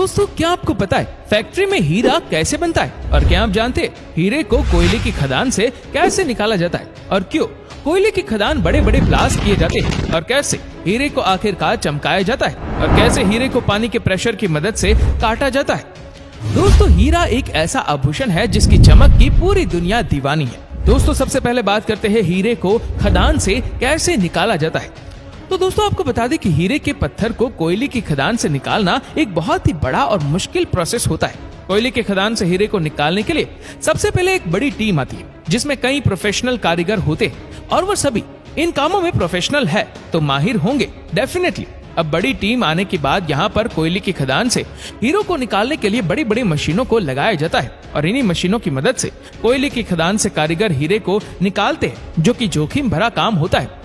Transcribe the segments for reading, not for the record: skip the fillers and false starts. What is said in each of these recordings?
दोस्तों, क्या आपको पता है फैक्ट्री में हीरा कैसे बनता है? और क्या आप जानते हैं हीरे को कोयले की खदान से कैसे निकाला जाता है? और क्यों कोयले की खदान बड़े बड़े ब्लास्ट किए जाते हैं? और कैसे हीरे को आखिरकार चमकाया जाता है? और कैसे हीरे को पानी के प्रेशर की मदद से काटा जाता है? दोस्तों, हीरा एक ऐसा आभूषण है जिसकी चमक की पूरी दुनिया दीवानी है। दोस्तों, सबसे पहले बात करते हैं हीरे को खदान से कैसे निकाला जाता है। तो दोस्तों, आपको बता दें कि हीरे के पत्थर को कोयले की खदान से निकालना एक बहुत ही बड़ा और मुश्किल प्रोसेस होता है। कोयले की खदान से हीरे को निकालने के लिए सबसे पहले एक बड़ी टीम आती है जिसमें कई प्रोफेशनल कारीगर होते हैं और वो सभी इन कामों में प्रोफेशनल है तो माहिर होंगे डेफिनेटली। अब बड़ी टीम आने के बाद यहाँ पर कोयले की खदान से हीरो को निकालने के लिए बड़ी बड़ी मशीनों को लगाया जाता है और इन्हीं मशीनों की मदद से कोयले की खदान से कारीगर हीरे को निकालते हैं, जो कि जोखिम भरा काम होता है।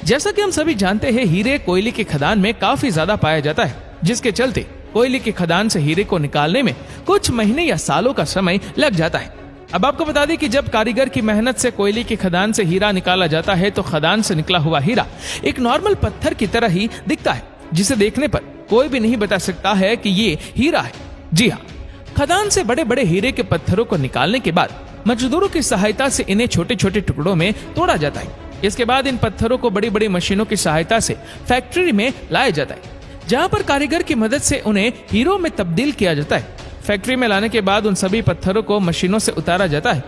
जैसा कि हम सभी जानते हैं, हीरे कोयले की खदान में काफी ज्यादा पाया जाता है, जिसके चलते कोयले की खदान से हीरे को निकालने में कुछ महीने या सालों का समय लग जाता है। अब आपको बता दें कि जब कारीगर की मेहनत से कोयले की खदान से हीरा निकाला जाता है तो खदान से निकला हुआ हीरा एक नॉर्मल पत्थर की तरह ही दिखता है, जिसे देखने पर कोई भी नहीं बता सकता है कि ये हीरा है। जी हाँ, खदान से बड़े बड़े हीरे के पत्थरों को निकालने के बाद मजदूरों की सहायता से इन्हें छोटे छोटे टुकड़ों में तोड़ा जाता है। इसके बाद इन पत्थरों को बड़ी बड़ी मशीनों की सहायता से फैक्ट्री में लाया जाता है, जहां पर कारीगर की मदद से उन्हें हीरो में तब्दील किया जाता है। फैक्ट्री में लाने के बाद उन सभी पत्थरों को मशीनों से उतारा जाता है।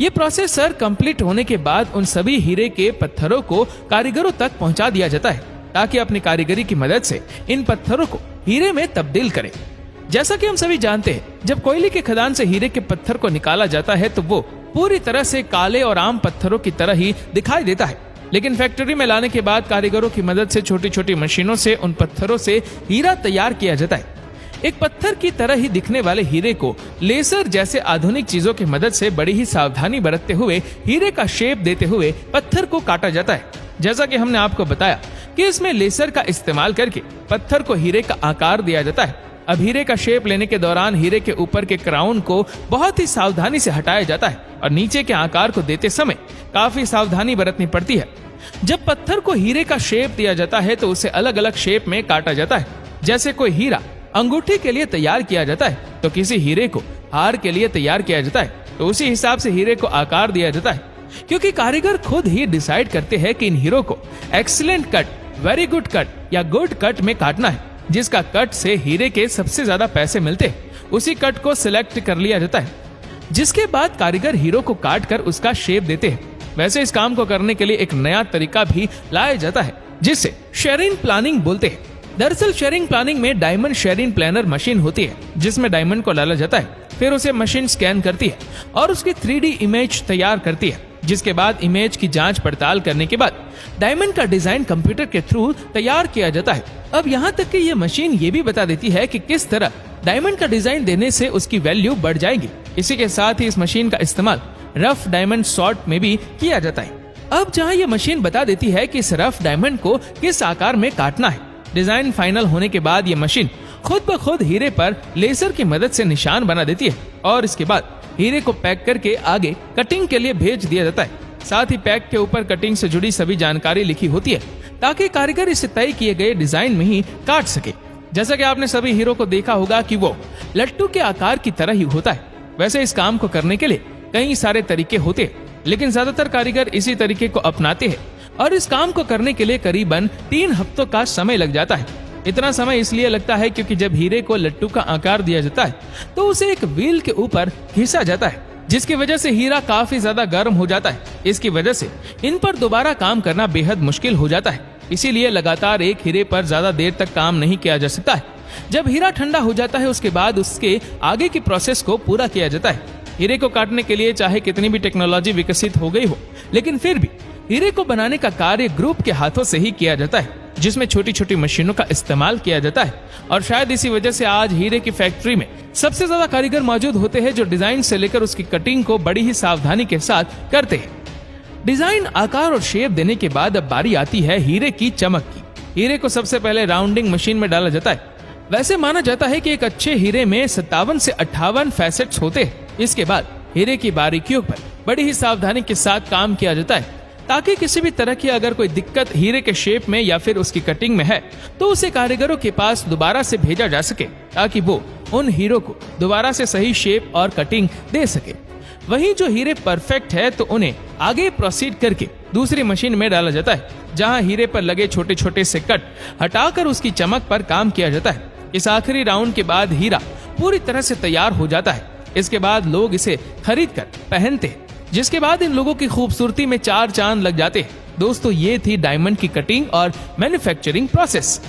ये प्रोसेस सर कंप्लीट होने के बाद उन सभी हीरे के पत्थरों को कारीगरों तक पहुंचा दिया जाता है ताकि अपनी कारीगरी की मदद से इन पत्थरों को हीरे में तब्दील करें। जैसा कि हम सभी जानते हैं, जब कोयले की खदान से हीरे के पत्थर को निकाला जाता है तो वो पूरी तरह से काले और आम पत्थरों की तरह ही दिखाई देता है, लेकिन फैक्ट्री में लाने के बाद कारीगरों की मदद से छोटी छोटी मशीनों से उन पत्थरों से हीरा तैयार किया जाता है। एक पत्थर की तरह ही दिखने वाले हीरे को लेजर जैसे आधुनिक चीजों की मदद से बड़ी ही सावधानी बरतते हुए हीरे का शेप देते हुए पत्थर को काटा जाता है। जैसा कि हमने आपको बताया कि इसमें लेजर का इस्तेमाल करके पत्थर को हीरे का आकार दिया जाता है। अब हीरे का शेप लेने के दौरान हीरे के ऊपर के क्राउन को बहुत ही सावधानी से हटाया जाता है और नीचे के आकार को देते समय काफी सावधानी बरतनी पड़ती है। जब पत्थर को हीरे का शेप दिया जाता है तो उसे अलग अलग शेप में काटा जाता है। जैसे कोई हीरा अंगूठी के लिए तैयार किया जाता है तो किसी हीरे को हार के लिए तैयार किया जाता है, तो उसी हिसाब से हीरे को आकार दिया जाता है। क्योंकि कारीगर खुद ही डिसाइड करते हैं कि इन हीरो को excellent cut, very good cut या गुड कट में काटना है। जिसका कट से हीरे के सबसे ज्यादा पैसे मिलते हैं, उसी कट को सिलेक्ट कर लिया जाता है, जिसके बाद कारीगर हीरो को काट कर उसका शेप देते हैं। वैसे इस काम को करने के लिए एक नया तरीका भी लाया जाता है जिसे शेरिंग प्लानिंग बोलते हैं। दरअसल शेरिंग प्लानिंग में डायमंड शेरिंग प्लानर मशीन होती है, जिसमें डायमंड को डाला जाता है, फिर उसे मशीन स्कैन करती है और उसकी 3D इमेज तैयार करती है, जिसके बाद इमेज की जांच पड़ताल करने के बाद डायमंड का डिजाइन कंप्यूटर के थ्रू तैयार किया जाता है। अब यहाँ तक कि ये मशीन ये भी बता देती है कि किस तरह डायमंड का डिजाइन देने से उसकी वैल्यू बढ़ जाएगी। इसी के साथ ही इस मशीन का इस्तेमाल रफ डायमंड सॉर्ट में भी किया जाता है। अब जहाँ ये मशीन बता देती है कि इस रफ डायमंड को किस आकार में काटना है, डिजाइन फाइनल होने के बाद ये मशीन खुद ब खुद हीरे पर लेजर की मदद से निशान बना देती है और इसके बाद हीरे को पैक करके आगे कटिंग के लिए भेज दिया जाता है। साथ ही पैक के ऊपर कटिंग से जुड़ी सभी जानकारी लिखी होती है ताकि कारीगर इसे तय किए गए डिजाइन में ही काट सके। जैसा कि आपने सभी हीरो को देखा होगा कि वो लट्टू के आकार की तरह ही होता है। वैसे इस काम को करने के लिए कई सारे तरीके होते हैं, लेकिन ज्यादातर कारीगर इसी तरीके को अपनाते हैं और इस काम को करने के लिए करीबन 3 हफ्तों का समय लग जाता है। इतना समय इसलिए लगता है क्योंकि जब हीरे को लट्टू का आकार दिया जाता है तो उसे एक व्हील के ऊपर घिसा जाता है, जिसकी वजह से हीरा काफी ज्यादा गर्म हो जाता है। इसकी वजह से इन पर दोबारा काम करना बेहद मुश्किल हो जाता है। इसीलिए लगातार एक हीरे पर ज्यादा देर तक काम नहीं किया जा सकता है। जब हीरा ठंडा हो जाता है उसके बाद उसके आगे की प्रोसेस को पूरा किया जाता है। हीरे को काटने के लिए चाहे कितनी भी टेक्नोलॉजी विकसित हो गई हो, लेकिन फिर भी हीरे को बनाने का कार्य ग्रुप के हाथों से ही किया जाता है, जिसमें छोटी छोटी मशीनों का इस्तेमाल किया जाता है। और शायद इसी वजह से आज हीरे की फैक्ट्री में सबसे ज्यादा कारीगर मौजूद होते हैं जो डिजाइन से लेकर उसकी कटिंग को बड़ी ही सावधानी के साथ करते हैं। डिजाइन, आकार और शेप देने के बाद अब बारी आती है हीरे की चमक की। हीरे को सबसे पहले राउंडिंग मशीन में डाला जाता है। वैसे माना जाता है कि एक अच्छे हीरे में 57 से 58 फैसेट्स होते हैं। इसके बाद हीरे की बारीकियों पर बड़ी ही सावधानी के साथ काम किया जाता है ताकि किसी भी तरह की अगर कोई दिक्कत हीरे के शेप में या फिर उसकी कटिंग में है तो उसे कारीगरों के पास दोबारा से भेजा जा सके ताकि वो उन हीरो को दोबारा से सही शेप और कटिंग दे सके। वहीं जो हीरे परफेक्ट है तो उन्हें आगे प्रोसीड करके दूसरी मशीन में डाला जाता है, जहां हीरे पर लगे छोटे छोटे से कट हटाकर उसकी चमक पर काम किया जाता है। इस आखिरी राउंड के बाद हीरा पूरी तरह से तैयार हो जाता है। इसके बाद लोग इसे खरीद कर पहनते हैं, जिसके बाद इन लोगों की खूबसूरती में 4 चांद लग जाते हैं। दोस्तों, ये थी डायमंड की कटिंग और मैन्युफैक्चरिंग प्रोसेस।